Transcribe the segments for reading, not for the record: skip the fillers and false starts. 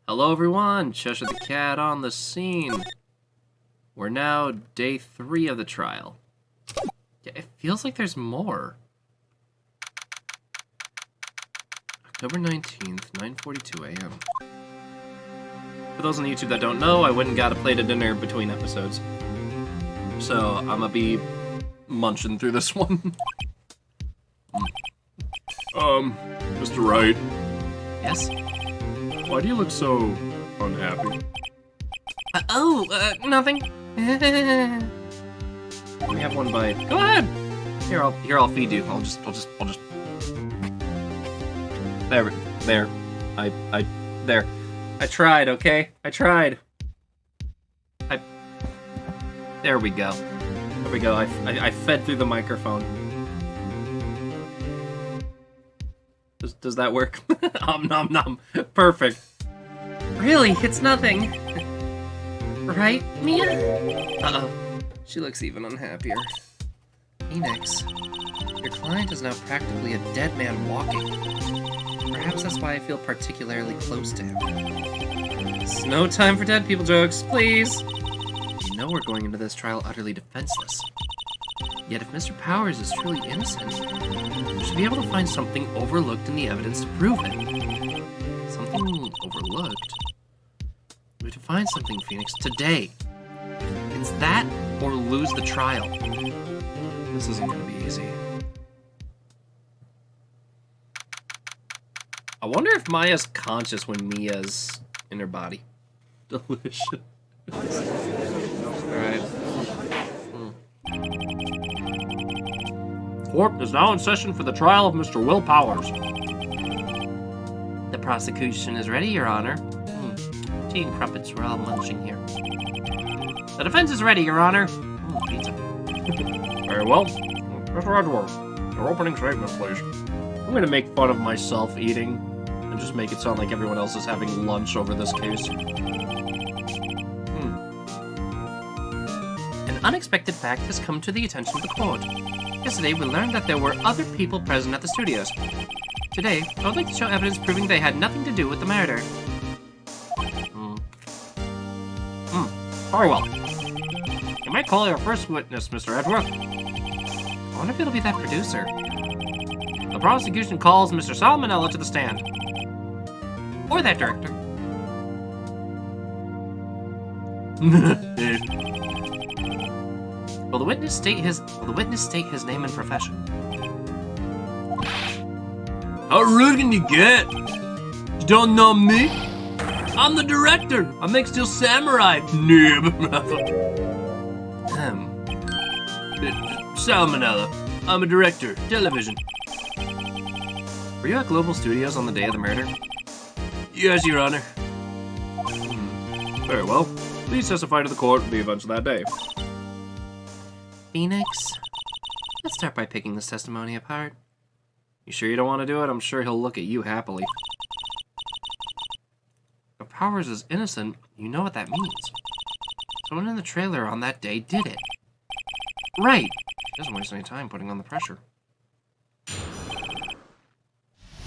Hello everyone, Cheshire the Cat on the scene. We're now day 3 of the trial. Yeah, it feels like there's more. October 19th, 9:42 a.m. For those on YouTube that don't know, I went and got a plate of dinner between episodes. So, I'm gonna be munching through this one. Mr. Wright, Yes? why do you look so unhappy? Nothing. We have one bite. Go ahead. Here, I'll feed you. I'll just. There. There. I tried, okay? I tried. There we go. There we go. I fed through the microphone. Does that work? Nom nom. Perfect. Really, it's nothing. Right, Mia? Uh-oh. She looks even unhappier. Phoenix, your client is now practically a dead man walking. Perhaps that's why I feel particularly close to him. It's no time for dead people jokes, please. You know we're going into this trial utterly defenseless. Yet if Mr. Powers is truly innocent, we should be able to find something overlooked in the evidence to prove it. Something overlooked? We have to find something, Phoenix, today. It's that or lose the trial. This isn't going to be easy. I wonder if Maya's conscious when Mia's in her body. Delicious. Alright. Court is now in session for the trial of Mr. Will Powers. The prosecution is ready, Your Honor. Tea and crumpets, we're all munching here. The defense is ready, Your Honor. Pizza. Very well. Mr. Edwards, your opening statement, please. I'm gonna make fun of myself eating and just make it sound like everyone else is having lunch over this case. An unexpected fact has come to the attention of the court. Yesterday, we learned that there were other people present at the studios. Today, I would like to show evidence proving they had nothing to do with the murder. Very well. You may call your first witness, Mr. Edwards. I wonder if it'll be that producer. The prosecution calls Mr. Salmonella to the stand. Or that director. Will the witness state his name and profession? How rude can you get? You don't know me? I'm the director. I make Steel Samurai. Noob. Salmonella. I'm a director. Television. Were you at Global Studios on the day of the murder? Yes, Your Honor. Very well. Please testify to the court the events of that day. Phoenix, let's start by picking this testimony apart. You sure you don't want to do it? I'm sure he'll look at you happily. If Powers is innocent, you know what that means. Someone in the trailer on that day did it. Right. He doesn't waste any time putting on the pressure.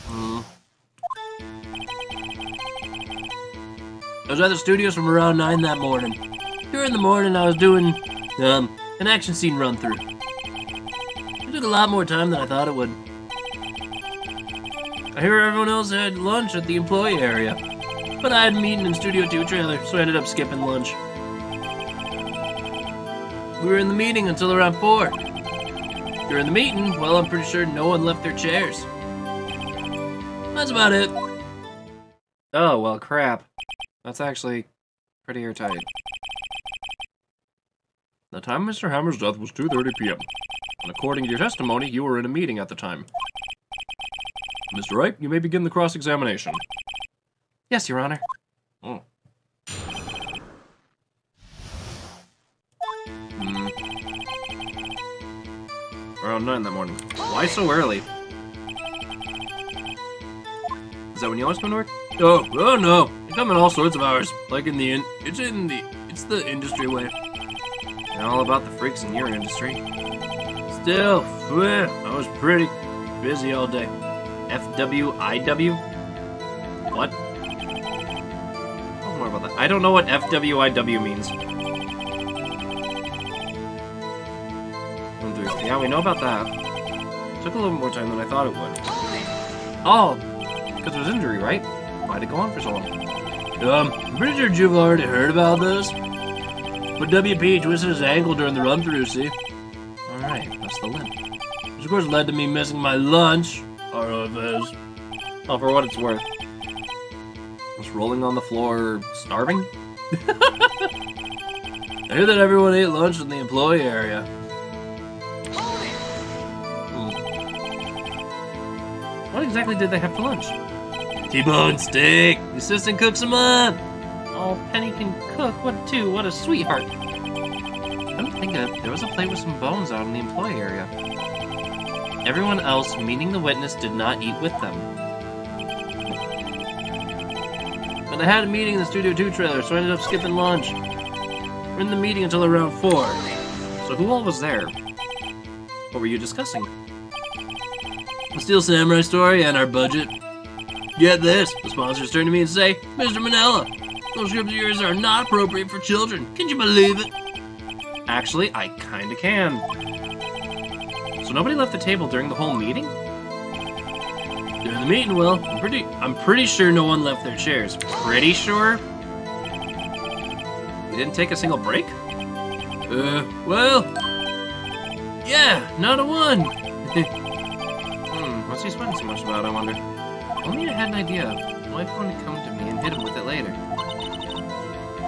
I was at the studios from around 9 that morning. During the morning, I was doing, an action scene run-through. It took a lot more time than I thought it would. I hear everyone else had lunch at the employee area, but I had a meeting in Studio 2 trailer, so I ended up skipping lunch. We were in the meeting until around 4. During the meeting, well, I'm pretty sure no one left their chairs. That's about it. Oh, well, crap. That's actually pretty airtight. The time of Mr. Hammer's death was 2:30 p.m. And according to your testimony, you were in a meeting at the time. Mr. Wright, you may begin the cross-examination. Yes, Your Honor. Around 9 that morning. Why so early? Is that when you always come to work? Oh no. I come in all sorts of hours. Like it's the industry way. I know all about the freaks in your industry. Still, I was pretty busy all day. FWIW? What? about that. I don't know what FWIW means. Yeah, we know about that. Took a little more time than I thought it would. Oh, because it was injury, right? Why'd it go on for so long? I'm pretty sure you've already heard about this. But WP twisted his ankle during the run-through, see? Alright, that's the limp. Which of course led to me missing my lunch. ROFS. Oh, for what it's worth. Just rolling on the floor, starving? I hear that everyone ate lunch in the employee area. What exactly did they have for lunch? T-bone steak. The assistant cooks them up. Oh, Penny can cook. What too? What a sweetheart. Come to think of it, there was a plate with some bones out in the employee area. Everyone else, meaning the witness, did not eat with them. And I had a meeting in the Studio 2 trailer, so I ended up skipping lunch. We're in the meeting until around 4. So who all was there? What were you discussing? The Steel Samurai story and our budget. Get this, the sponsors turn to me and say, Mr. Manella, those scripts of yours are not appropriate for children. Can you believe it? Actually, I kinda can. So nobody left the table during the whole meeting? During the meeting, well, I'm pretty sure no one left their chairs. Pretty sure? You didn't take a single break? Well, yeah, not a one. What's he sweating so much about, I wonder? Only I had an idea. Why wouldn't he come to me and hit him with it later?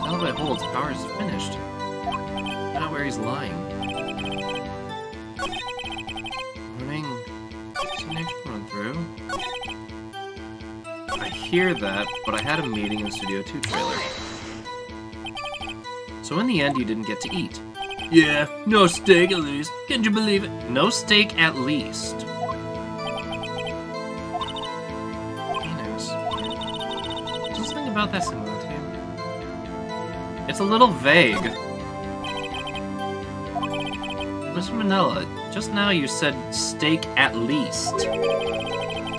Alibi holds, power is finished. Find out where he's lying. Morning. Some next run through. I hear that, but I had a meeting in the Studio 2 trailer. So in the end, you didn't get to eat. Yeah, no steak at least. Can you believe it? No steak at least. About that similar to you. It's a little vague. Mr. Manella, just now you said steak at least.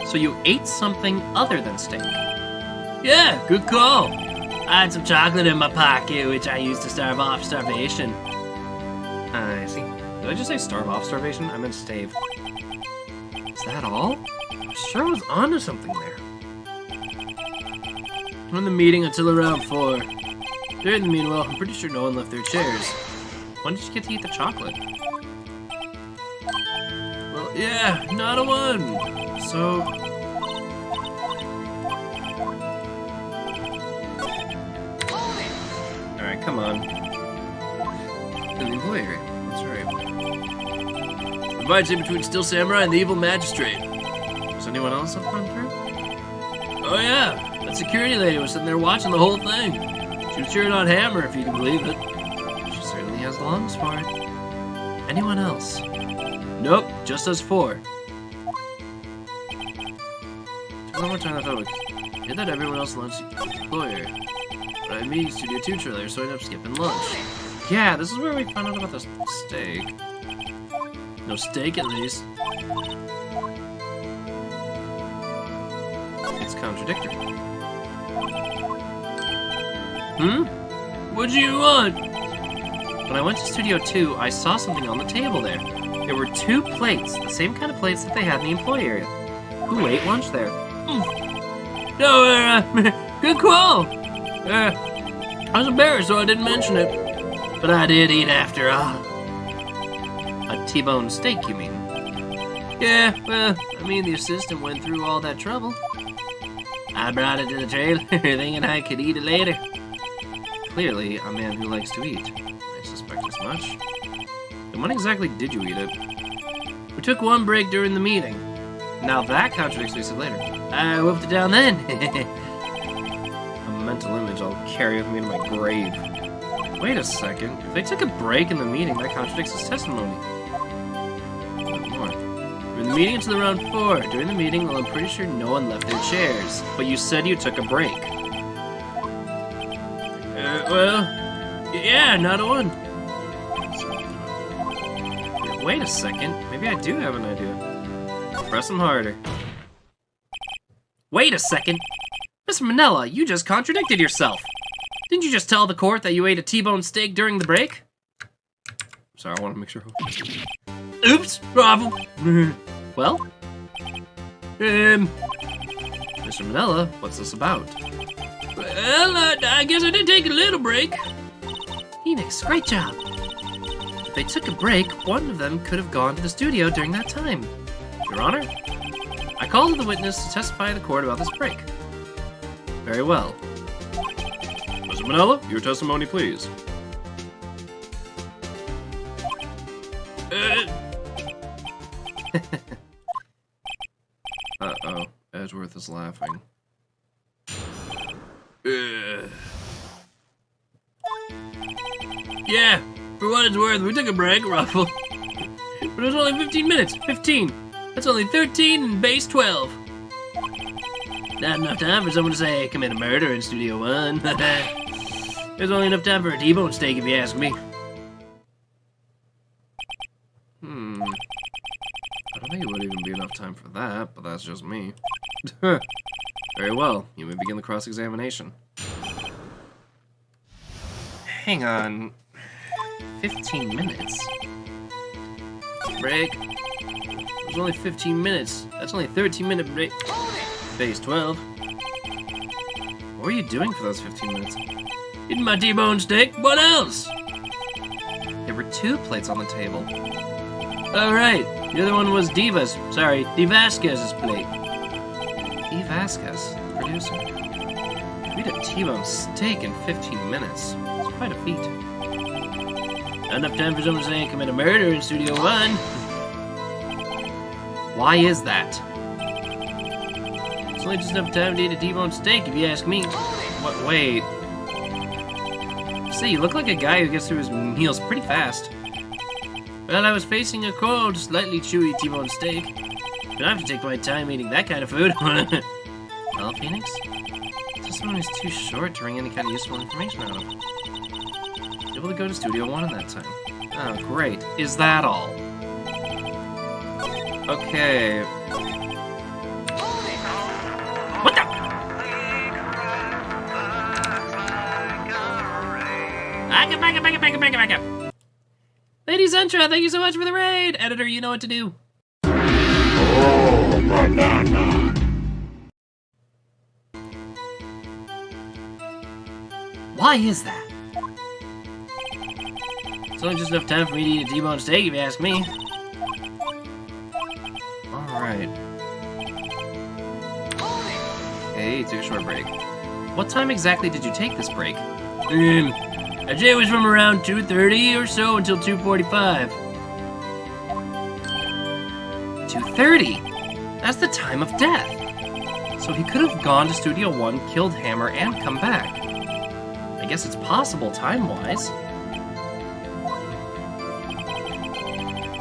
So you ate something other than steak. Yeah, good call. I had some chocolate in my pocket, which I used to starve off starvation. I see. Did I just say starve off starvation? I meant stave. Is that all? I sure was onto something there. We're in the meeting until around 4. During the meanwhile, I'm pretty sure no one left their chairs. When did you get to eat the chocolate? Well, yeah, not a one. So... Alright, come on. In the employee area. That's right. The fights in between Steel Samurai and the evil magistrate. Does anyone else have gone through? Oh yeah. That security lady was sitting there watching the whole thing. She was cheering on Hammer, if you can believe it. She certainly has the lungs for it. Anyone else? Nope, just us 4. One more time I thought it was... Did that everyone else lunch employer. But I mean Studio 2 trailer, so I ended up skipping lunch. Yeah, this is where we found out about the steak. No steak at least. It's contradictory. What do you want? When I went to Studio 2, I saw something on the table there. There were 2 plates, the same kind of plates that they had in the employee area. Who ate lunch there? No, good call. I was embarrassed, so I didn't mention it. But I did eat after all. A T-bone steak, you mean? Yeah, well, I mean, the assistant went through all that trouble. I brought it to the trailer, thinking I could eat it later. Clearly, a man who likes to eat. I suspect as much. And when exactly did you eat it? We took one break during the meeting. Now that contradicts what you said later. I wolfed it down then. A mental image I'll carry with me to my grave. Wait a second. If they took a break in the meeting, that contradicts his testimony. What more? We're in the meeting until around 4. During the meeting, well, I'm pretty sure no one left their chairs. But you said you took a break. Well, yeah, not a one. Yeah, wait a second. Maybe I do have an idea. Press him harder. Wait a second! Miss Manella, you just contradicted yourself! Didn't you just tell the court that you ate a T-bone steak during the break? Sorry, I want to make sure. Oops, problem. Well? Mr. Manila, what's this about? Well, I guess I did take a little break. Phoenix, great job. If they took a break, one of them could have gone to the studio during that time. Your Honor, I called the witness to testify in the court about this break. Very well. Mr. Manila, your testimony, please. Uh-oh, Edgeworth is laughing. Yeah, for what it's worth, we took a break, Ruffle. But it was only 15 minutes. 15. That's only 13 and base 12. Not enough time for someone to say, commit a murder in Studio 1. There's only enough time for a T-bone steak, if you ask me. I don't think it would even be enough time for that, but that's just me. Very well, you may begin the cross-examination. Hang on. 15 minutes? Break. It was only 15 minutes. That's only 13-minute break. Base 12. What were you doing for those 15 minutes? Eating my T-bone steak. What else? There were 2 plates on the table. All right. The other one was Diva's. Sorry, D. Vasquez's plate. D. Vasquez, producer. We did a T-bone steak in 15 minutes. It's quite a feat. Not enough time for someone to say commit a murder in Studio 1. Why is that? It's only just enough time to eat a T-bone steak, if you ask me. What? Wait. See, you look like a guy who gets through his meals pretty fast. Well, I was facing a cold, slightly chewy T-bone steak. But I have to take my time eating that kind of food. Well, Phoenix, testimony is too short to wring any kind of useful information out of. Able to go to Studio 1 in that time. Oh, great. Is that all? Okay. What the? Back up. Lady Zentra, thank you so much for the raid! Editor, you know what to do. Oh, banana. Why is that? It's only just enough time for me to eat a T-bone steak, if you ask me. Alright. Okay, took a short break. What time exactly did you take this break? I'd say it was from around 2:30 or so until 2:45. 2:30? That's the time of death. So he could have gone to Studio 1, killed Hammer, and come back. I guess it's possible time-wise.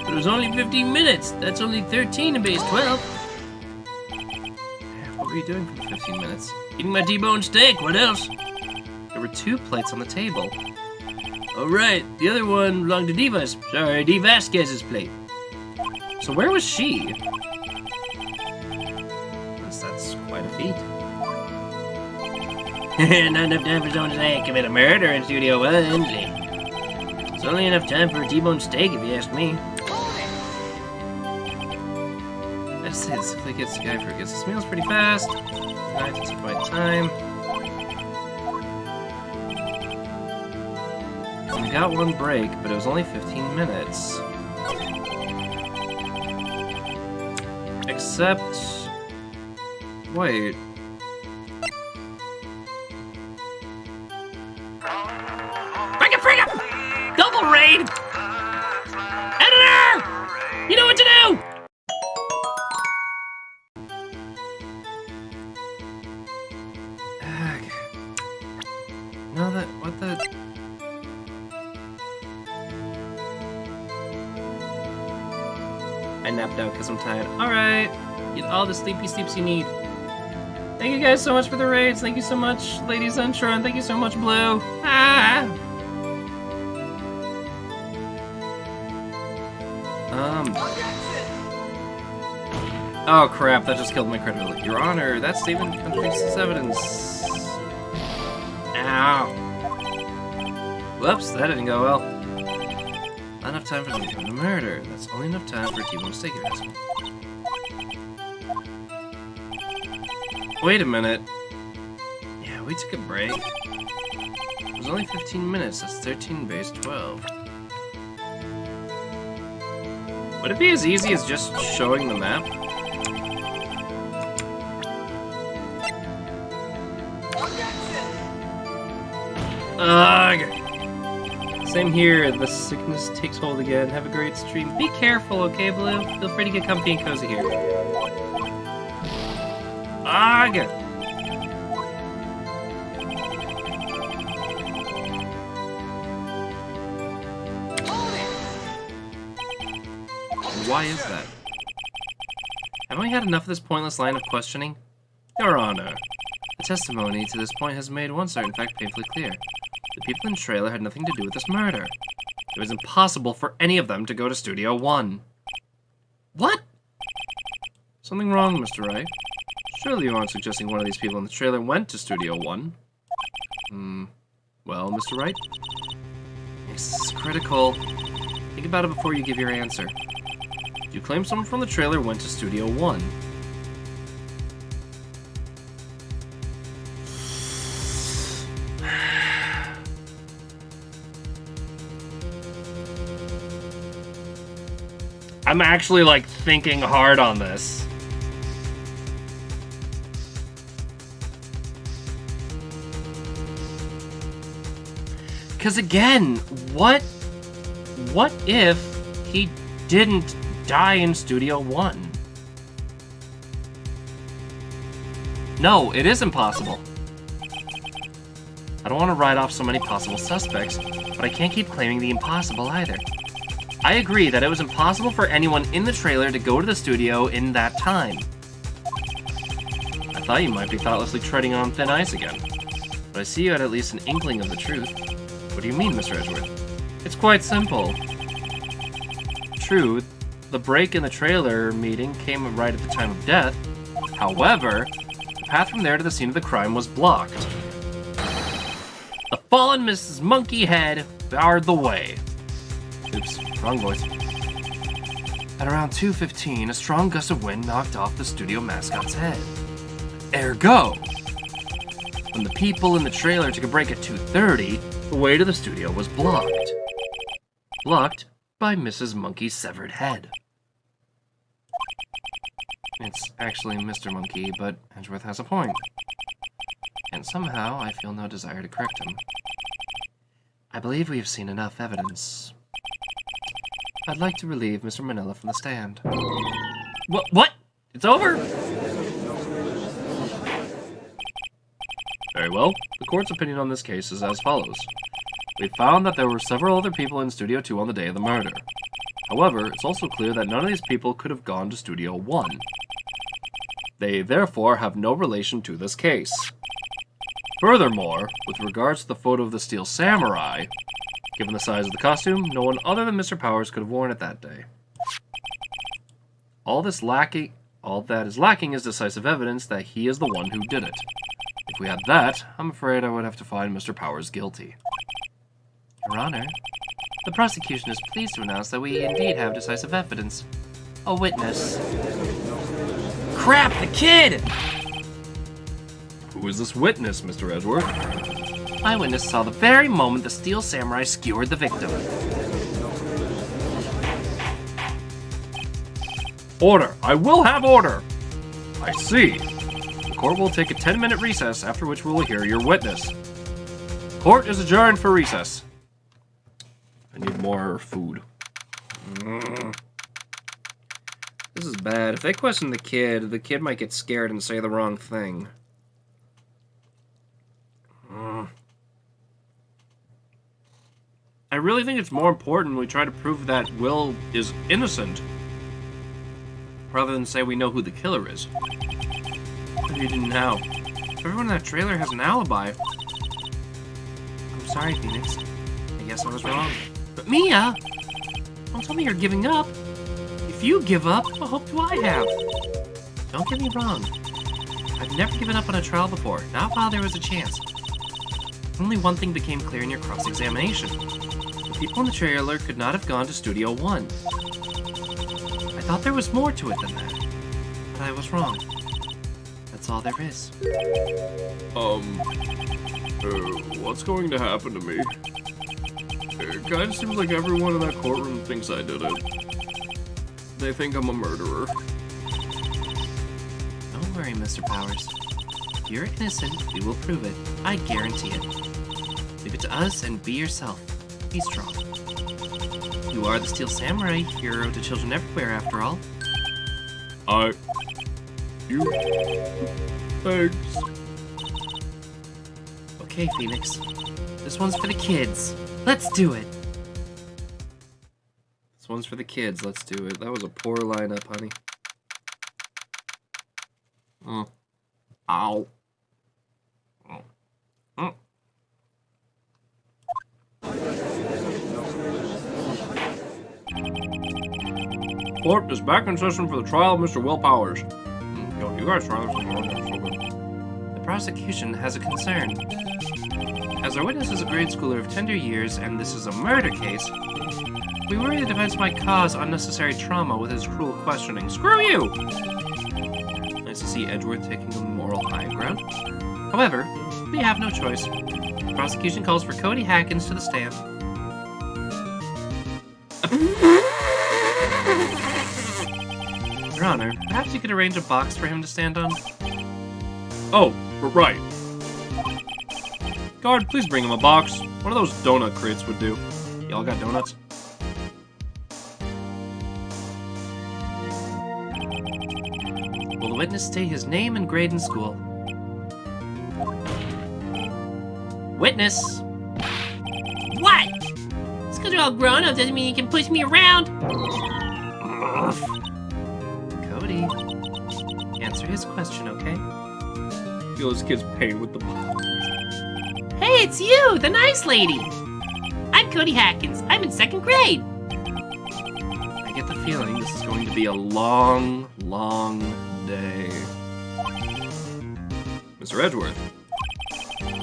But it was only 15 minutes. That's only 13 in base 12. What were you doing for the 15 minutes? Eating my T-bone steak. What else? There were 2 plates on the table. Oh, right. The other one belonged to Diva's. Sorry, D. Vasquez's plate. So where was she? That's quite a feat. Not enough time for someone to say commit a murder in Studio 1. It's only enough time for a T-bone steak, if you ask me. I just say this simply gets the guy who gets his meals pretty fast. I have to take my time. We got 1 break, but it was only 15 minutes. Except... Wait. Bring it! Double raid! Editor! You know what to do! No, what the... I napped out because I'm tired. Alright. Get all the sleepy sleeps you need. Thank you guys so much for the raids. Thank you so much, Lady Zentra, and thank you so much, Blue. Ah! Oh crap, that just killed my credibility. Your Honor, that statement contradicts this evidence. Ow. Whoops, that didn't go well. Not enough time for them to commit a murder. That's only enough time for a T-bone mistake here. Wait a minute. Yeah, we took a break. It was only 15 minutes. That's 13 base 12. Would it be as easy as just showing the map? Ugh. Same here. The sickness takes hold again. Have a great stream. Be careful, okay, Blue? Feel free to get comfy and cozy here. Ugh. Why is that? Haven't we had enough of this pointless line of questioning? Your Honor, the testimony to this point has made one certain fact painfully clear. The people in the trailer had nothing to do with this murder. It was impossible for any of them to go to Studio 1. What? Something wrong, Mr. Wright. Surely you aren't suggesting one of these people in the trailer went to Studio 1? Well, Mr. Wright? This is critical. Think about it before you give your answer. You claim someone from the trailer went to Studio 1. I'm actually, like, thinking hard on this. Because again, what if he didn't die in Studio 1? No, it is impossible. I don't want to write off so many possible suspects, but I can't keep claiming the impossible either. I agree that it was impossible for anyone in the trailer to go to the studio in that time. I thought you might be thoughtlessly treading on thin ice again, but I see you had at least an inkling of the truth. What do you mean, Mr. Edgeworth? It's quite simple. True, the break in the trailer meeting came right at the time of death. However, the path from there to the scene of the crime was blocked. The fallen Mrs. Monkey Head barred the way. Oops, wrong voice. At around 2:15, a strong gust of wind knocked off the studio mascot's head. Ergo, when the people in the trailer took a break at 2:30, the way to the studio was blocked. Blocked by Mrs. Monkey's severed head. It's actually Mr. Monkey, but Edgeworth has a point. And somehow I feel no desire to correct him. I believe we have seen enough evidence. I'd like to relieve Mr. Manila from the stand. What? It's over? Very well. The court's opinion on this case is as follows. We found that there were several other people in Studio 2 on the day of the murder. However, it's also clear that none of these people could have gone to Studio 1. They therefore have no relation to this case. Furthermore, with regards to the photo of the Steel Samurai, given the size of the costume, no one other than Mr. Powers could have worn it that day. All that is lacking is decisive evidence that he is the one who did it. If we had that, I'm afraid I would have to find Mr. Powers guilty. Your Honor, the prosecution is pleased to announce that we indeed have decisive evidence. A witness. Crap, the kid! Who is this witness, Mr. Edgeworth? My witness saw the very moment the Steel Samurai skewered the victim. Order! I will have order! I see. The court will take a 10-minute recess, after which we will hear your witness. Court is adjourned for recess. I need more food. This is bad. If they question the kid might get scared and say the wrong thing. I really think it's more important when we try to prove that Will is innocent, rather than say we know who the killer is. What do you do now? Everyone in that trailer has an alibi. I'm sorry, Phoenix. I guess I was wrong. But Mia! Don't tell me you're giving up. If you give up, what hope do I have? Don't get me wrong. I've never given up on a trial before, not while there was a chance. Only one thing became clear in your cross-examination. The people in the trailer could not have gone to Studio 1. I thought there was more to it than that, but I was wrong. That's all there is. What's going to happen to me? It kinda seems like everyone in that courtroom thinks I did it. They think I'm a murderer. Don't worry, Mr. Powers. If you're innocent, we will prove it. I guarantee it. Leave it to us and be yourself. Be strong. You are the Steel Samurai, hero to children everywhere, after all. Thanks. Okay, Phoenix. This one's for the kids. Let's do it. This one's for the kids. Let's do it. That was a poor lineup, honey. Ow. Court is back in session for the trial of Mr. Will Powers. Yo, you guys try this one. The prosecution has a concern. As our witness is a grade schooler of tender years, and this is a murder case, we worry the defense might cause unnecessary trauma with his cruel questioning. Screw you! Nice to see Edgeworth taking a moral high ground. However, we have no choice. The prosecution calls for Cody Hackins to the stand. Your Honor, perhaps you could arrange a box for him to stand on? Oh, right. Guard, please bring him a box. One of those donut crates would do. Y'all got donuts? Will the witness state his name and grade in school? Witness! What? Just because you're all grown up doesn't mean you can push me around. Cody, answer his question, okay? Feel this kid's pain with the box. Hey, it's you, the nice lady. I'm Cody Hackins. I'm in 2nd grade. I get the feeling this is going to be a long, long day. Mr. Edgeworth,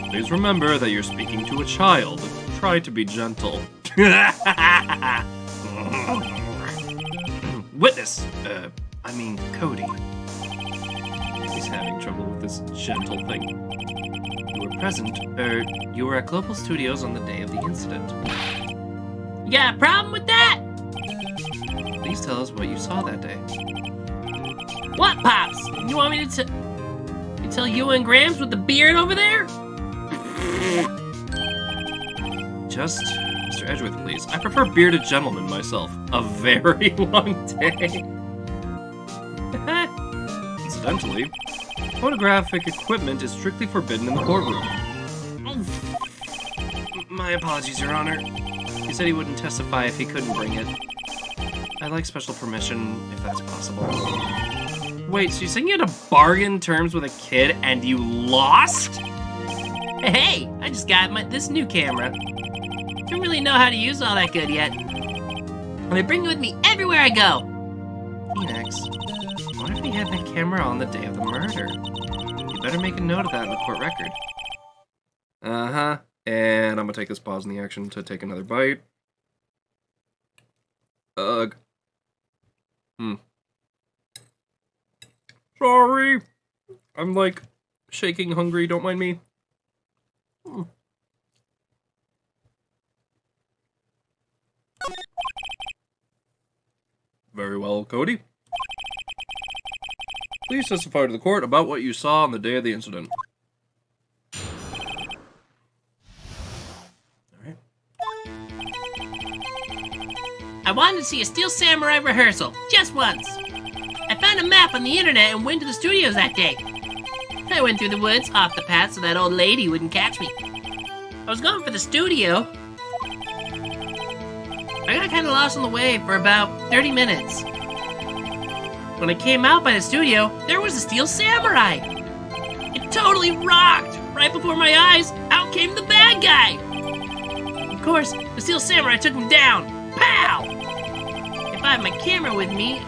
please remember that you're speaking to a child. Try to be gentle. Witness! Cody. He's having trouble with this gentle thing. You were present, you were at Global Studios on the day of the incident. You got a problem with that? Please tell us what you saw that day. What, Pops? You want me to tell you and Grams with the beard over there? Just, Mr. Edgeworth, please. I prefer bearded gentlemen myself. A very long day. Incidentally, photographic equipment is strictly forbidden in the courtroom. My apologies, Your Honor. He said he wouldn't testify if he couldn't bring it. I'd like special permission, if that's possible. Wait, so you're saying you had to bargain terms with a kid and you lost? Hey, I just got this new camera. Don't really know how to use all that good yet. But I bring it with me everywhere I go. Phoenix, what if he had that camera on the day of the murder? You better make a note of that in the court record. Uh-huh. And I'm gonna take this pause in the action to take another bite. Ugh. Sorry. I'm like shaking hungry, don't mind me. Very well, Cody. Please testify to the court about what you saw on the day of the incident. Alright. I wanted to see a Steel Samurai rehearsal, just once. I found a map on the internet and went to the studios that day. I went through the woods, off the path so that old lady wouldn't catch me. I was going for the studio. I got kind of lost on the way for about 30 minutes. When I came out by the studio, there was a Steel Samurai. It totally rocked. Right before my eyes, out came the bad guy. Of course, the Steel Samurai took him down. Pow! If I had my camera with me,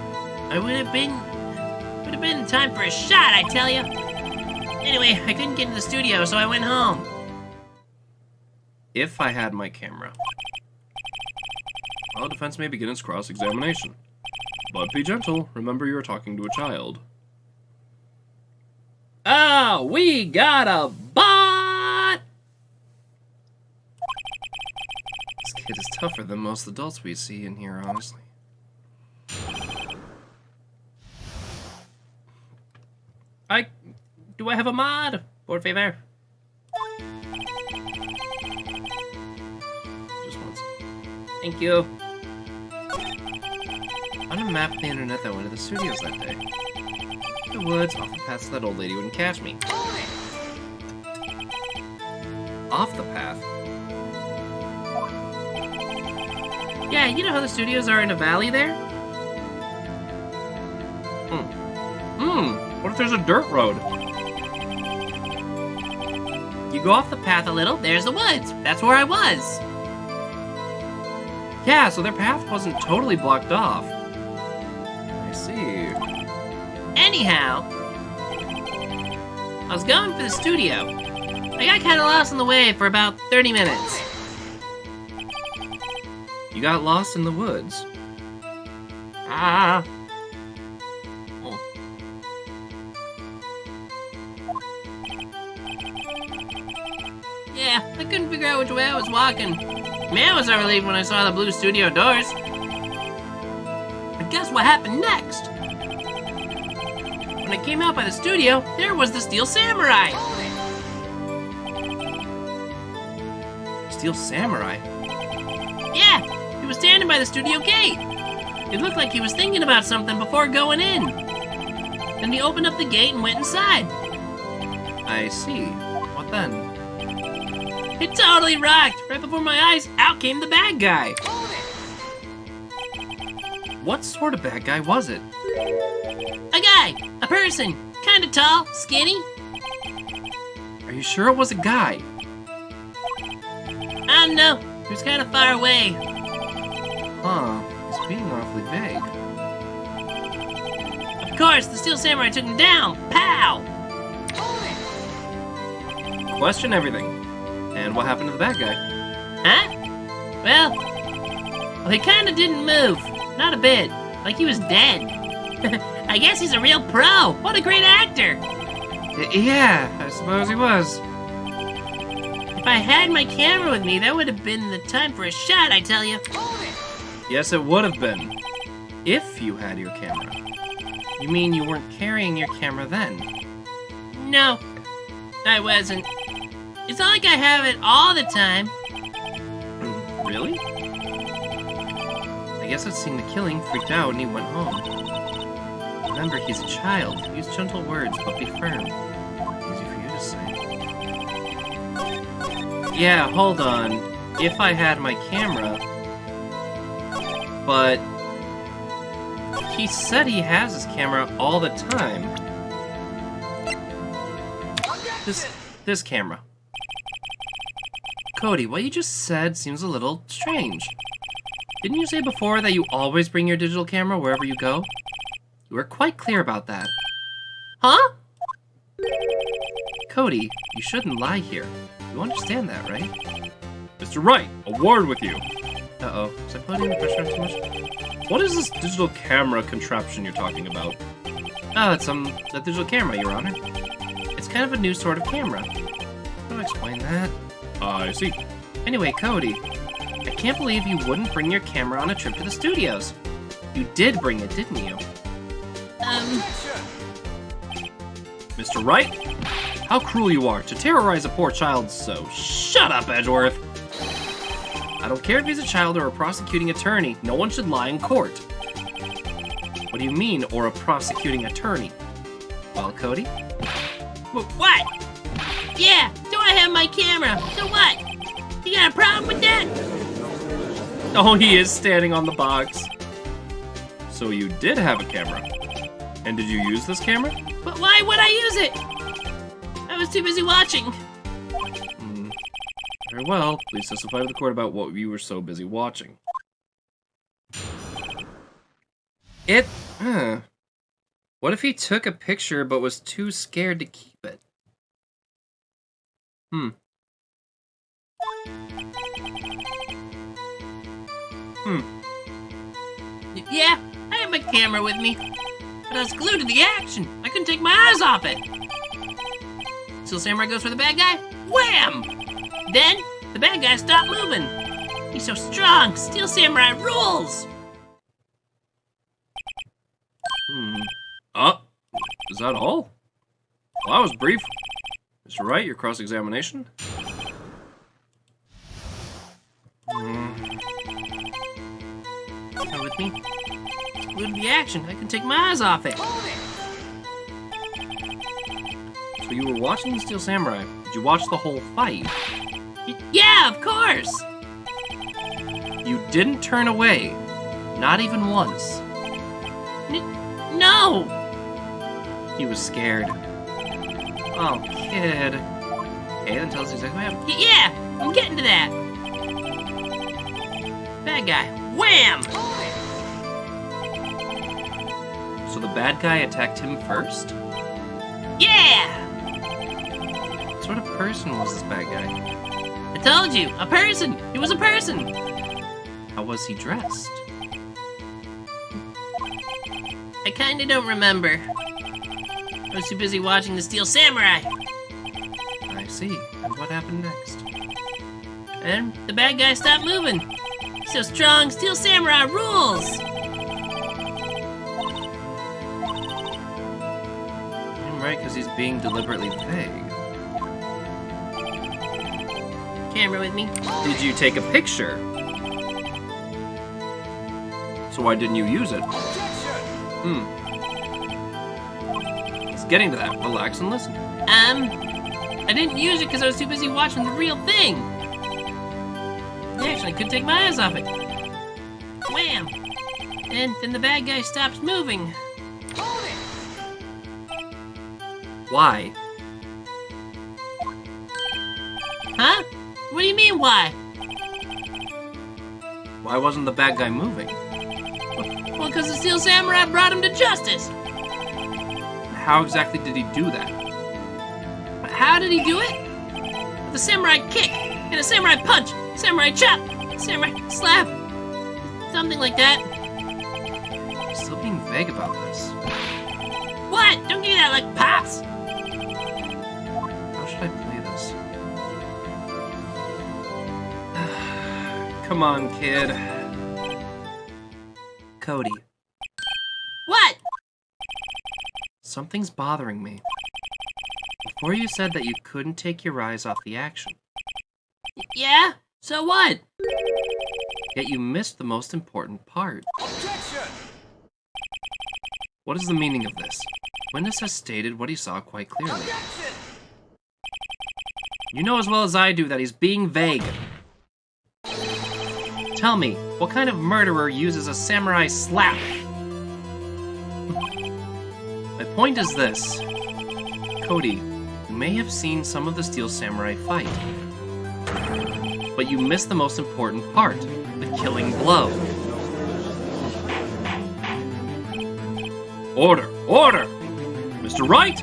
I would have been in time for a shot, I tell you. Anyway, I couldn't get into the studio, so I went home. If I had my camera. Well, defense may begin its cross-examination. But be gentle. Remember you are talking to a child. Oh, we got a bot! This kid is tougher than most adults we see in here, honestly. Do I have a mod? Por favor. Just once. Thank you. On a map on the internet that went to the studios that day. The woods, off the path so that old lady wouldn't catch me. Off the path? Yeah, you know how the studios are in a valley there? What if there's a dirt road? You go off the path a little, there's the woods. That's where I was. Yeah, so their path wasn't totally blocked off. I see. Anyhow, I was going for the studio. I got kind of lost on the way for about 30 minutes. You got lost in the woods. Ah. Yeah, I couldn't figure out which way I was walking. Man, was I relieved when I saw the blue studio doors. But guess what happened next? When I came out by the studio, there was the Steel Samurai. Steel Samurai? Yeah, he was standing by the studio gate. It looked like he was thinking about something before going in. Then he opened up the gate and went inside. I see. What then? It totally rocked! Right before my eyes, out came the bad guy. What sort of bad guy was it? A guy, a person, kinda tall, skinny. Are you sure it was a guy? I don't know, he was kinda far away. Huh, he's being awfully vague. Of course, the Steel Samurai took him down. Pow! Question everything. And what happened to the bad guy? Huh? Well, he kinda didn't move. Not a bit. Like he was dead. I guess he's a real pro. What a great actor. Yeah, I suppose he was. If I had my camera with me, that would have been the time for a shot, I tell you. Yes, it would have been. If you had your camera. You mean you weren't carrying your camera then? No, I wasn't. It's not like I have it all the time. Really? I guess I'd seen the killing, freaked out, and he went home. Remember, he's a child. Use gentle words, but be firm. Easy for you to say. Yeah, hold on. If I had my camera... But... He said he has his camera all the time. This camera. Cody, what you just said seems a little strange. Didn't you say before that you always bring your digital camera wherever you go? You were quite clear about that. Huh? Cody, you shouldn't lie here. You understand that, right? Mr. Wright, a word with you. Uh-oh, was I putting the pressure on too much? What is this digital camera contraption you're talking about? Oh, it's a digital camera, Your Honor. It's kind of a new sort of camera. How do I explain that? I see. Anyway, Cody, I can't believe you wouldn't bring your camera on a trip to the studios. You did bring it, didn't you? Mr. Wright? How cruel you are to terrorize a poor child so. Shut up, Edgeworth! I don't care if he's a child or a prosecuting attorney. No one should lie in court. What do you mean, or a prosecuting attorney? Well, Cody? What? Yeah, do I have my camera? So what? You got a problem with that? Oh, he is standing on the box. So you did have a camera. And did you use this camera? But why would I use it? I was too busy watching. Very well. Please testify to the court about what you were so busy watching. What if he took a picture but was too scared to keep it? Yeah, I have my camera with me. But I was glued to the action. I couldn't take my eyes off it. Steel Samurai goes for the bad guy. Wham! Then, the bad guy stopped moving. He's so strong. Steel Samurai rules. Is that all? Well, that was brief. Mr. Wright, your cross-examination? Come with me. It's glued to the action. I couldn't take my eyes off it. So you were watching the Steel Samurai. Did you watch the whole fight? Yeah, of course. You didn't turn away. Not even once. No. He was scared. Oh, kid. Okay, then tell us exactly what happened. Yeah, I'm getting to that. Bad guy. Wham! So the bad guy attacked him first? Yeah! What sort of person was this bad guy? I told you, a person. He was a person. How was he dressed? I kinda don't remember. I was too busy watching the Steel Samurai. I see. And what happened next? And the bad guy stopped moving. So strong, Steel Samurai rules. I'm right, because he's being deliberately vague. Camera with me. Did you take a picture? So why didn't you use it? He's getting to that. Relax and listen. I didn't use it because I was too busy watching the real thing. Actually, I couldn't take my eyes off it. Wham! And then the bad guy stops moving. Why? Huh? What do you mean, why? Why wasn't the bad guy moving? Well, because the Steel Samurai brought him to justice. How exactly did he do that? But how did he do it? With a samurai kick, and a samurai punch, samurai chop, samurai slap. Something like that. You're still being vague about this. What? Don't give me that like pops. How should I play this? Come on, kid. Cody, What? something's bothering me. Before you said that you couldn't take your eyes off the action, Yeah? So what? yet you missed the most important part. What is the meaning of this? Witness has stated what he saw quite clearly. You know as well as I do that he's being vague. Tell me, what kind of murderer uses a samurai slap? My point is this. Cody, you may have seen some of the Steel Samurai fight, but you missed the most important part, the killing blow. Order! Order! Mr. Wright?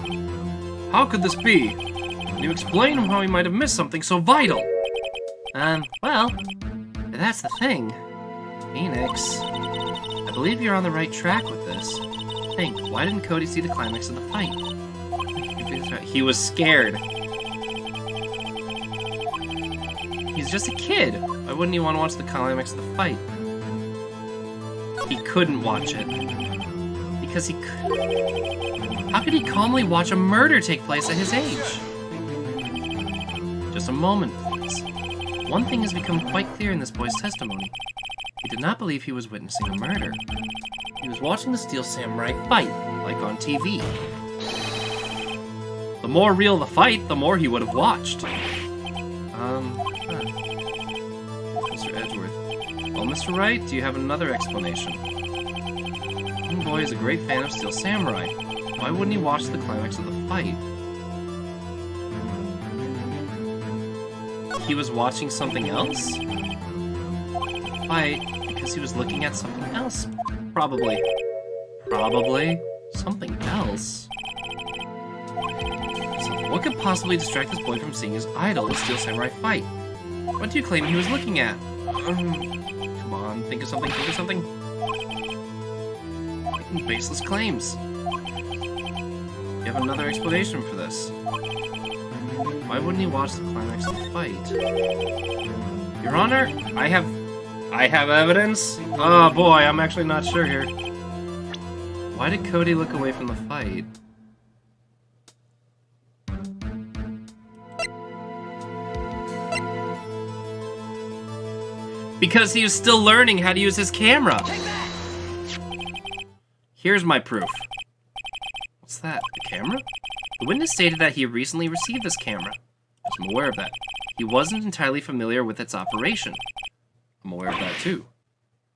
How could this be? Can you explain how he might have missed something so vital? Well, that's the thing. Phoenix, I believe you're on the right track with this. Think, why didn't Cody see the climax of the fight? He was scared. He's just a kid. Why wouldn't he want to watch the climax of the fight? He couldn't watch it. Because he could. How could he calmly watch a murder take place at his age? Just a moment, please. One thing has become quite clear in this boy's testimony. He did not believe he was witnessing a murder. He was watching the Steel Samurai fight, like on TV. The more real the fight, the more he would have watched. Mr. Edgeworth. Well, Mr. Wright, do you have another explanation? Young boy is a great fan of Steel Samurai. Why wouldn't he watch the climax of the fight? He was watching something else? Fight because he was looking at something else. Probably. Probably something else. So what could possibly distract this boy from seeing his idol, the Steel Samurai fight? What do you claim he was looking at? Come on, think of something, think of something. Making baseless claims. You have another explanation for this. Why wouldn't he watch the climax of the fight? Your Honor, I have evidence? Oh boy, I'm actually not sure here. Why did Cody look away from the fight? Because he was still learning how to use his camera. Here's my proof. What's that? A camera? The witness stated that he recently received this camera. I'm aware of that. He wasn't entirely familiar with its operation. I'm aware of that too.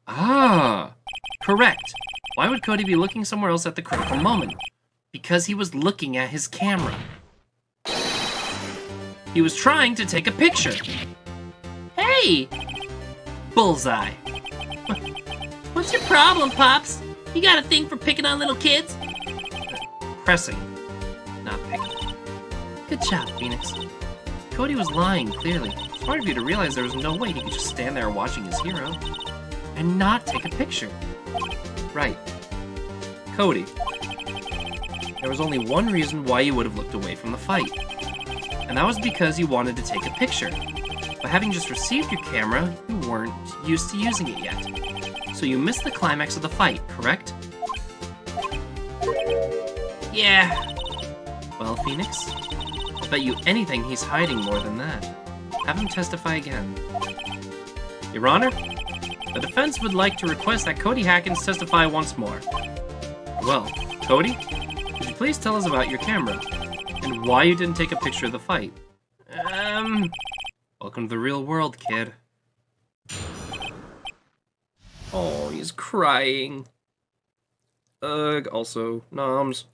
Ah, correct. Why would Cody be looking somewhere else at the critical moment? Because he was looking at his camera. He was trying to take a picture. Hey! Bullseye. What's your problem, Pops? You got a thing for picking on little kids? Pressing, not picking. Good job, Phoenix. Cody was lying, clearly. Smart of you to realize there was no way he could just stand there watching his hero and not take a picture. Right. Cody. There was only one reason why you would have looked away from the fight. And that was because you wanted to take a picture. But having just received your camera, you weren't used to using it yet. So you missed the climax of the fight, correct? Yeah. Well, Phoenix, I'll bet you anything he's hiding more than that. Have him testify again. Your Honor, the defense would like to request that Cody Hackins testify once more. Well, Cody, could you please tell us about your camera and why you didn't take a picture of the fight? Welcome to the real world, kid. Oh, he's crying. Ugh, also, noms.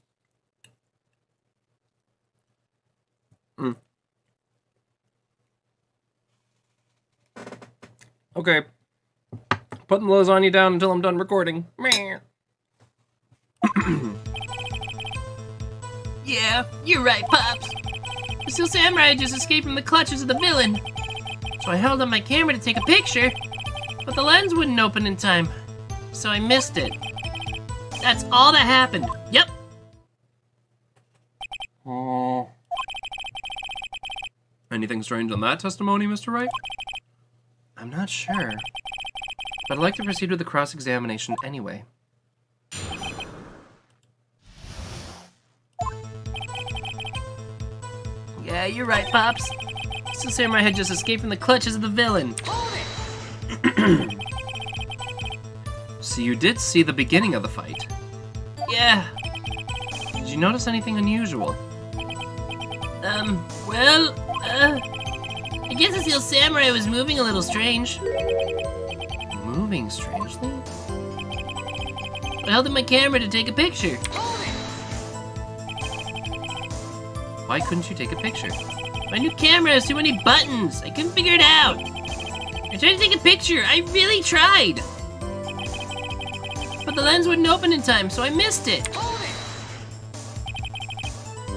Okay. Putting the lasagna down until I'm done recording. Meh. Yeah, you're right, Pops. The Steel Samurai just escaped from the clutches of the villain. So I held up my camera to take a picture, but the lens wouldn't open in time, so I missed it. That's all that happened. Yep. Oh. Anything strange on that testimony, Mr. Wright? I'm not sure, but I'd like to proceed with the cross-examination anyway. Yeah, you're right, Pops. Steel Samurai had just escaped from the clutches of the villain. So you did see the beginning of the fight. Yeah. Did you notice anything unusual? I guess the Steel Samurai was moving a little strange. Moving strangely? I held up my camera to take a picture. Why couldn't you take a picture? My new camera has too many buttons. I couldn't figure it out. I tried to take a picture. I really tried. But the lens wouldn't open in time, so I missed it.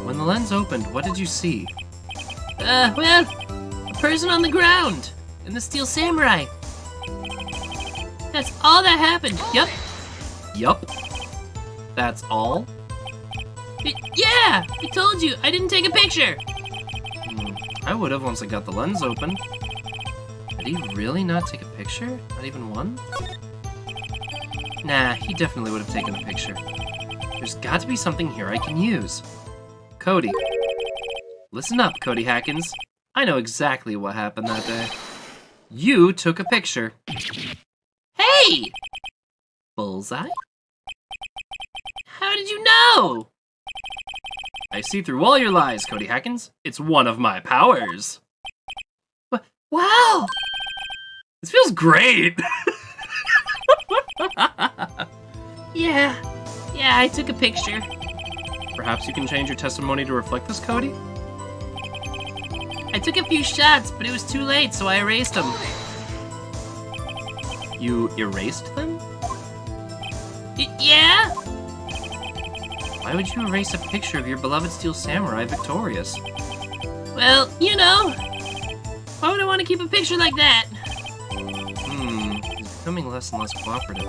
When the lens opened, what did you see? Well, a person on the ground and the Steel Samurai. That's all that happened. Yup. Yup. That's all? Yeah, I told you, I didn't take a picture. I would have once I got the lens open. Did he really not take a picture? Not even one? Nah, he definitely would have taken a picture. There's got to be something here I can use. Cody. Listen up, Cody Hackins. I know exactly what happened that day. You took a picture. Hey! Bullseye? How did you know? I see through all your lies, Cody Hackins. It's one of my powers. Wow! This feels great! Yeah, I took a picture. Perhaps you can change your testimony to reflect this, Cody? I took a few shots, but it was too late, so I erased them. You erased them? Yeah? Why would you erase a picture of your beloved Steel Samurai victorious? Well, you know. Why would I want want to keep a picture like that. He's becoming less and less cooperative.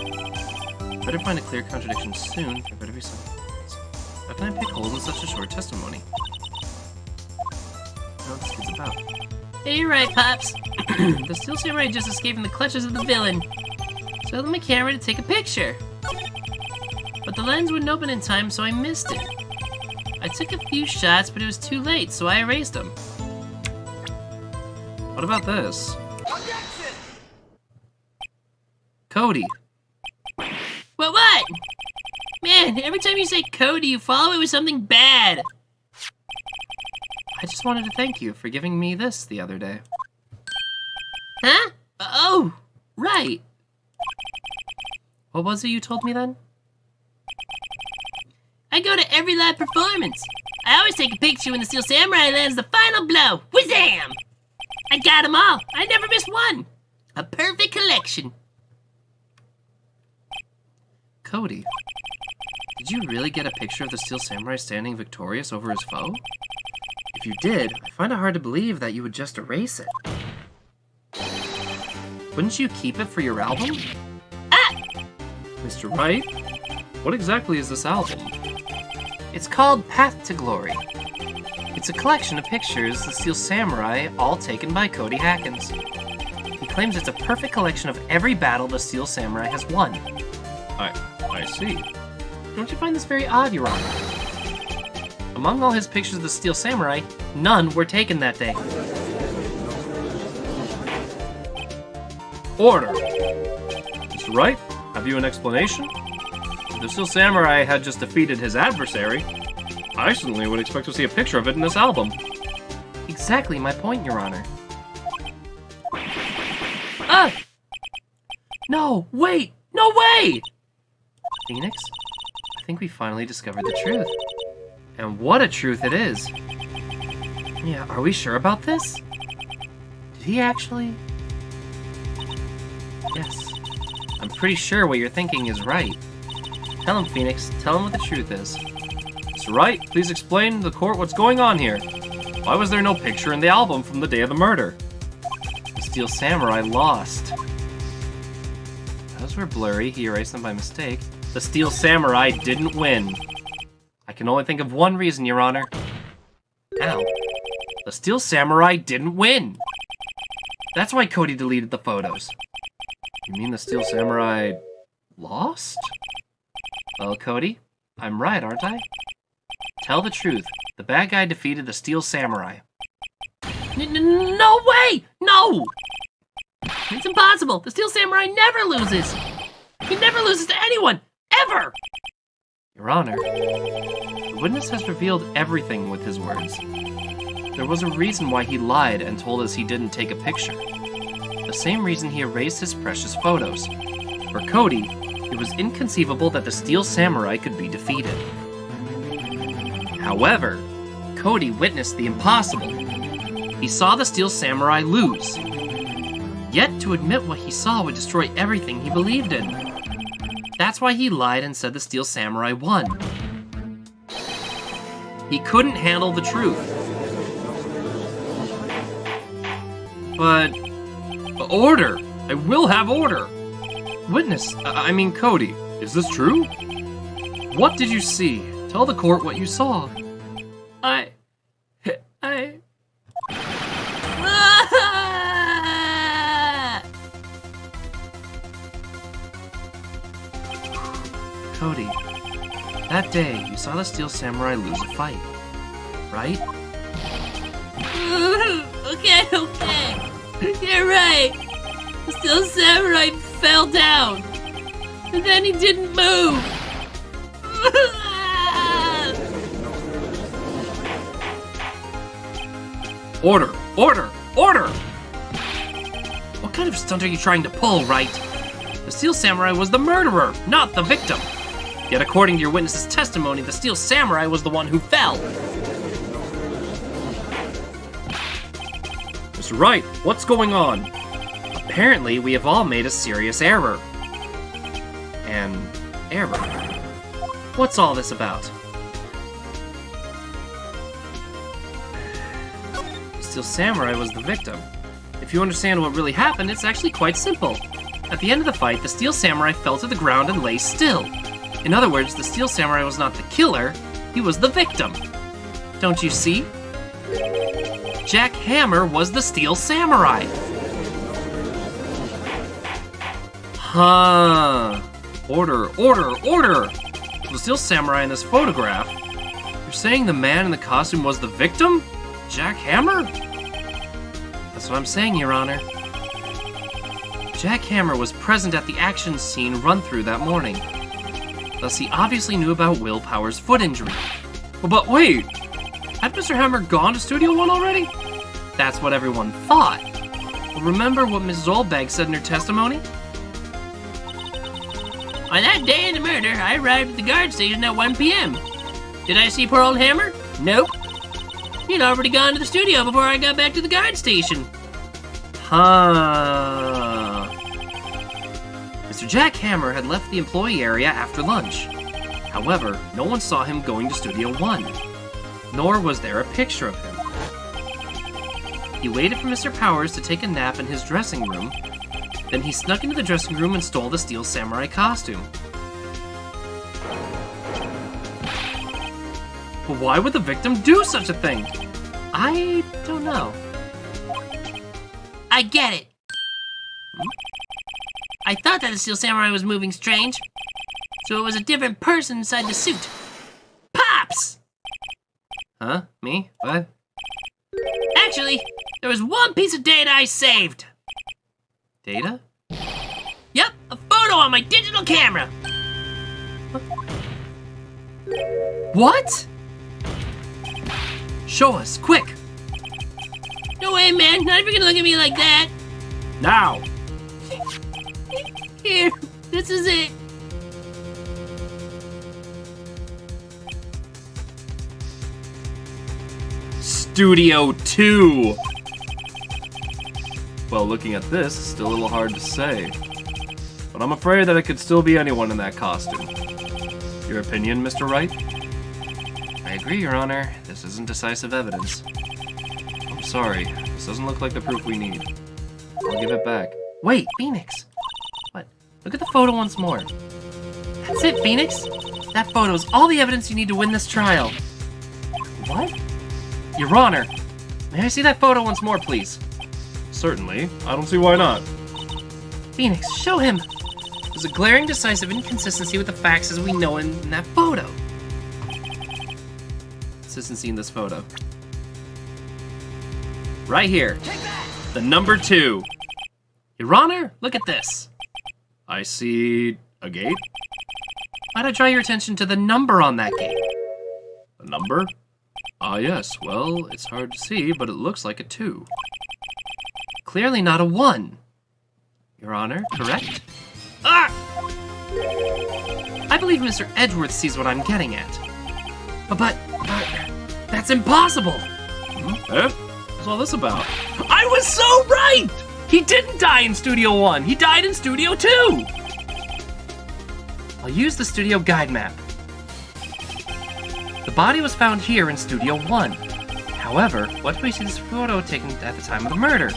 Better find a clear contradiction soon. There better be something. How can I pick holes in such a short testimony? I know what this kid's about. Hey, you're right, Pops. The Steel Samurai just escaped from the clutches of the villain. So I held my camera to take a picture. But the lens wouldn't open in time, so I missed it. I took a few shots, but it was too late, so I erased them. What about this? Cody. What? Man, every time you say Cody, you follow it with something bad. I just wanted to thank you for giving me this the other day. Huh? Oh, right. What was it you told me then? I go to every live performance. I always take a picture when the Steel Samurai lands the final blow. Whazam! I got them all. I never miss one. A perfect collection. Cody, did you really get a picture of the Steel Samurai standing victorious over his foe? If you did, I find it hard to believe that you would just erase it. Wouldn't you keep it for your album? Ah! Mr. Wright, what exactly is this album? It's called Path to Glory. It's a collection of pictures of the Steel Samurai, all taken by Cody Hackins. He claims it's a perfect collection of every battle the Steel Samurai has won. I see. Don't you find this very odd, Your Honor? Among all his pictures of the Steel Samurai, none were taken that day. Order! Mr. Wright, have you an explanation? If the Steel Samurai had just defeated his adversary, I certainly would expect to see a picture of it in this album. Exactly my point, Your Honor. Ah! No, wait! No way! Phoenix, I think we finally discovered the truth. And what a truth it is. Yeah, are we sure about this? Did he actually? Yes. I'm pretty sure what you're thinking is right. Tell him, Phoenix. Tell him what the truth is. Mr. Wright, please explain to the court what's going on here. Why was there no picture in the album from the day of the murder? The Steel Samurai lost. Those were blurry. He erased them by mistake. The Steel Samurai didn't win. I can only think of one reason, Your Honor. Ow. The Steel Samurai didn't win. That's why Cody deleted the photos. You mean the Steel Samurai lost? Well, Cody, I'm right, aren't I? Tell the truth. The bad guy defeated the Steel Samurai. No way! No! It's impossible. The Steel Samurai never loses. He never loses to anyone, ever! Your Honor, the witness has revealed everything with his words. There was a reason why he lied and told us he didn't take a picture. The same reason he erased his precious photos. For Cody, it was inconceivable that the Steel Samurai could be defeated. However, Cody witnessed the impossible. He saw the Steel Samurai lose. Yet to admit what he saw would destroy everything he believed in. That's why he lied and said the Steel Samurai won. He couldn't handle the truth. But... order! I will have order! Witness, I mean Cody, Is this true? what did you see? Tell the court what you saw. I... Cody, that day you saw the Steel Samurai lose a fight, right? Okay. You're right. The Steel Samurai fell down. And then he didn't move. Order! Order! Order! What kind of stunt are you trying to pull, Wright? The Steel Samurai was the murderer, not the victim. Yet according to your witness's testimony, the Steel Samurai was the one who fell. Mr. Wright, what's going on? Apparently, we have all made a serious error. An error? What's all this about? The Steel Samurai was the victim. If If you understand what really happened, it's actually quite simple. At the end of the fight, the Steel Samurai fell to the ground and lay still. In other words, the Steel Samurai was not the killer, he was the victim. Don't you see? Jack Hammer was the Steel Samurai. Huh. Order. The Steel Samurai in this photograph. You're saying the man in the costume was the victim? Jack Hammer? That's what I'm saying, Your Honor. Jack Hammer was present at the action scene run-through that morning. Thus, he obviously knew about Will Power's foot injury. But wait! Had Mr. Hammer gone to Studio One already? That's what everyone thought. But remember what Mrs. Oldbag said in her testimony? On that day of the murder, I arrived at the guard station at 1 p.m. Did I see poor old Hammer? Nope. He'd already gone to the studio before I got back to the guard station. Huh. Mr. Jack Hammer had left the employee area after lunch. However, no one saw him going to Studio One, nor was there a picture of him. He waited for Mr. Powers to take a nap in his dressing room, then he snuck into the dressing room and stole the Steel Samurai costume. But why would the victim do such a thing? I don't know. I get it. I thought that the Steel Samurai was moving strange, so it was a different person inside the suit. Pops! Huh? Me? What? Actually, there was one piece of data I saved. Data? Yep, a photo on my digital camera. What? Show us, quick! No way, man. Not even gonna look at me like that. Now! Here, this is it. Studio 2! Well, looking at this, it's still a little hard to say. But I'm afraid that it could still be anyone in that costume. Your opinion, Mr. Wright? I agree, Your Honor. This isn't decisive evidence. I'm sorry. This doesn't look like the proof we need. I'll give it back. Wait, Phoenix! What? Look at the photo once more. That's it, Phoenix! That photo's all the evidence you need to win this trial. What? Your Honor, may I see that photo once more, please? Certainly. I don't see why not. Phoenix, show him! There's a glaring decisive inconsistency with the facts as we know in that photo. Consistency in this photo. Right here. The number 2. Your Honor, look at this. I see a gate. Why'd I draw your attention to the number on that gate? A number? Ah, yes. Well, it's hard to see, but it looks like a 2. Clearly not a 1. Your Honor, correct? Ah! I believe Mr. Edgeworth sees what I'm getting at. But that's impossible! Eh? What's all this about? I was so right! He didn't die in Studio 1, he died in Studio 2! I'll use the studio guide map. The body was found here in Studio 1. However, what do we see this photo taken at the time of the murder?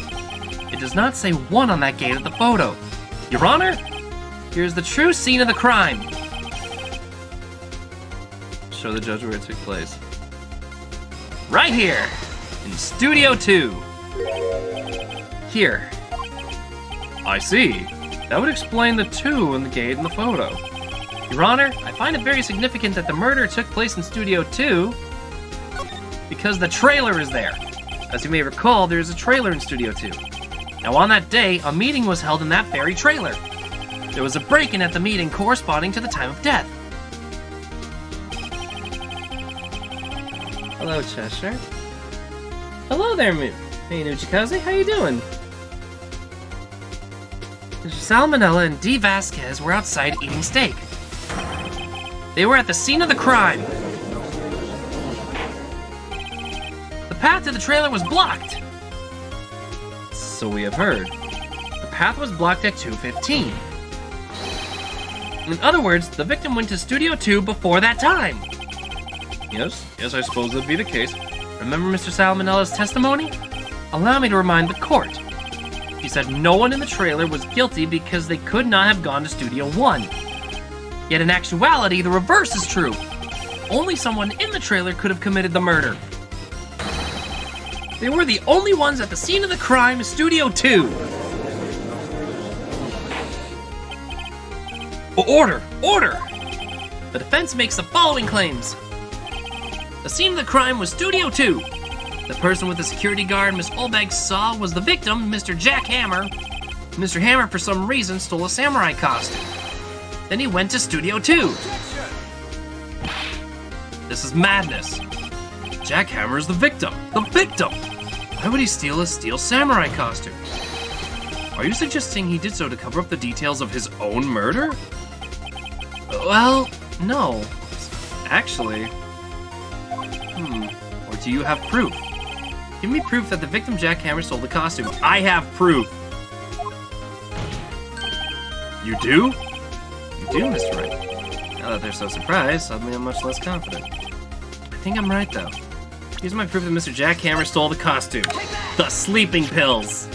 It does not say 1 on that gate of the photo. Your Honor, here's the true scene of the crime. Show the judge where it took place. Right here, in Studio 2. Here. I see. That would explain the 2 in the gate in the photo. Your Honor, I find it very significant that the murder took place in Studio 2 because the trailer is there. As you may recall, there is a trailer in Studio 2. Now on that day, a meeting was held in that very trailer. There was a break-in at the meeting corresponding to the time of death. Hello, Xeshire. Hello there, Hey, Nuchikaze, how you doing? Salmonella and D. Vasquez were outside eating steak. They were at the scene of the crime. The path to the trailer was blocked. So we have heard. The path was blocked at 2:15. In other words, the victim went to Studio 2 before that time. Yes, I suppose that'd be the case. Remember Mr. Salmonella's testimony? Allow me to remind the court. He said no one in the trailer was guilty because they could not have gone to Studio 1. Yet in actuality, the reverse is true. Only someone in the trailer could have committed the murder. They were the only ones at the scene of the crime in Studio 2. Order! Order! The defense makes the following claims. The scene of the crime was Studio 2. The person with the security guard Miss Olbag saw was the victim, Mr. Jack Hammer. Mr. Hammer, for some reason, stole a samurai costume. Then he went to Studio 2. This is madness. Jack Hammer is the victim. The victim! Why would he steal a steel samurai costume? Are you suggesting he did so to cover up the details of his own murder? Well, no. Actually. Or do you have proof? Give me proof that the victim Jack Hammer stole the costume. I have proof. You do? You do, Mr. Wright. Now that they're so surprised, suddenly I'm much less confident. I think I'm right, though. Here's my proof that Mr. Jack Hammer stole the costume. The sleeping pills!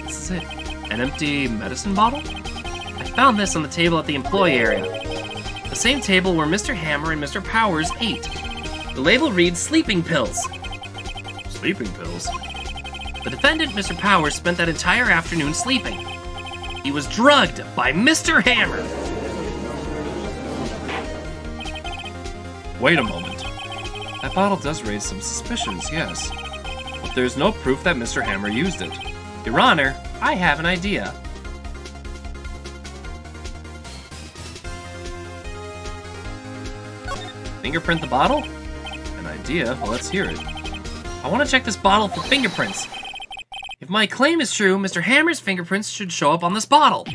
This is it. An empty medicine bottle? I found this on the table at the employee area. The same table where Mr. Hammer and Mr. Powers ate. The label reads sleeping pills. Sleeping pills? The defendant, Mr. Powers, spent that entire afternoon sleeping. He was drugged by Mr. Hammer. Wait a moment. That bottle does raise some suspicions, yes. But there's no proof that Mr. Hammer used it. Your Honor, I have an idea. Fingerprint the bottle? An idea? Well, let's hear it. I want to check this bottle for fingerprints. If my claim is true, Mr. Hammer's fingerprints should show up on this bottle.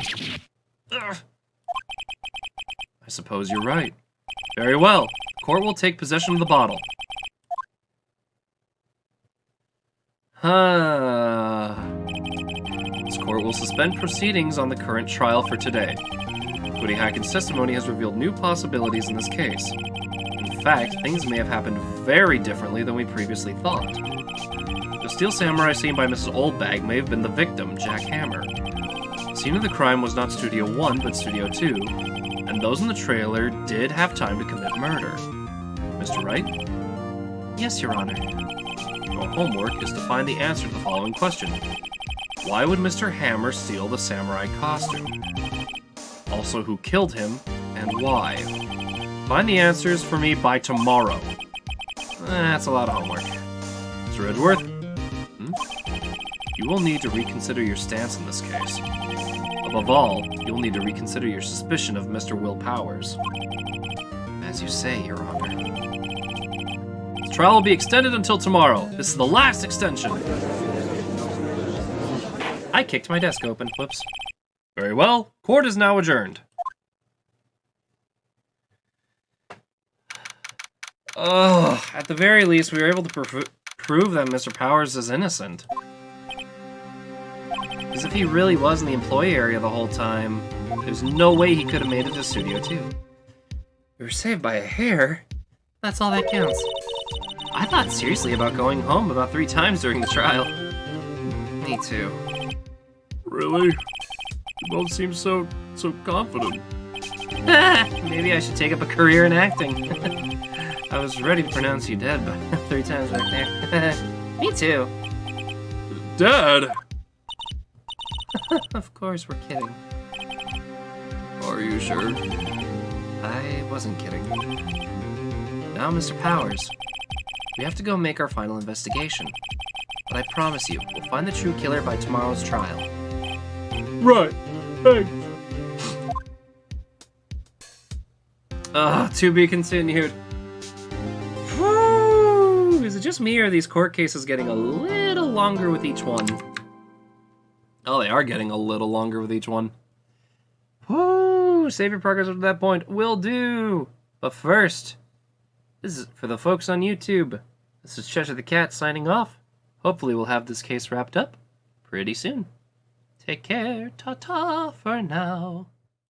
Ugh. I suppose you're right. Very well. Court will take possession of the bottle. This court will suspend proceedings on the current trial for today. Woody Hacken's testimony has revealed new possibilities in this case. In fact, things may have happened very differently than we previously thought. The steel samurai seen by Mrs. Oldbag may have been the victim, Jack Hammer. The scene of the crime was not Studio 1, but Studio 2, and those in the trailer did have time to commit murder. Mr. Wright? Yes, Your Honor. Your homework is to find the answer to the following question. Why would Mr. Hammer steal the samurai costume? Also, who killed him, and why? Find the answers for me by tomorrow. That's a lot of homework. Mr. Edgeworth? You will need to reconsider your stance in this case. Above all, you'll need to reconsider your suspicion of Mr. Will Powers. As you say, Your Honor. The trial will be extended until tomorrow. This is the last extension. I kicked my desk open. Whoops. Very well. Court is now adjourned. At the very least, we were able to prove that Mr. Powers is innocent. Because if he really was in the employee area the whole time, there's no way he could have made it to Studio 2. We were saved by a hair. That's all that counts. I thought seriously about going home about 3 times during the trial. Me too. Really? You both seem so confident. Maybe I should take up a career in acting. I was ready to pronounce you dead, but 3 times right there. Me too. Dad! Of course, we're kidding. Are you sure? I wasn't kidding. Now, Mr. Powers, we have to go make our final investigation. But I promise you, we'll find the true killer by tomorrow's trial. Right. Thanks. To be continued. Whew, is it just me, or are these court cases getting a little longer with each one? Oh, they are getting a little longer with each one. Woo! Save your progress up to that point. Will do! But first, this is for the folks on YouTube. This is Cheshire the Cat signing off. Hopefully we'll have this case wrapped up pretty soon. Take care. Ta-ta for now.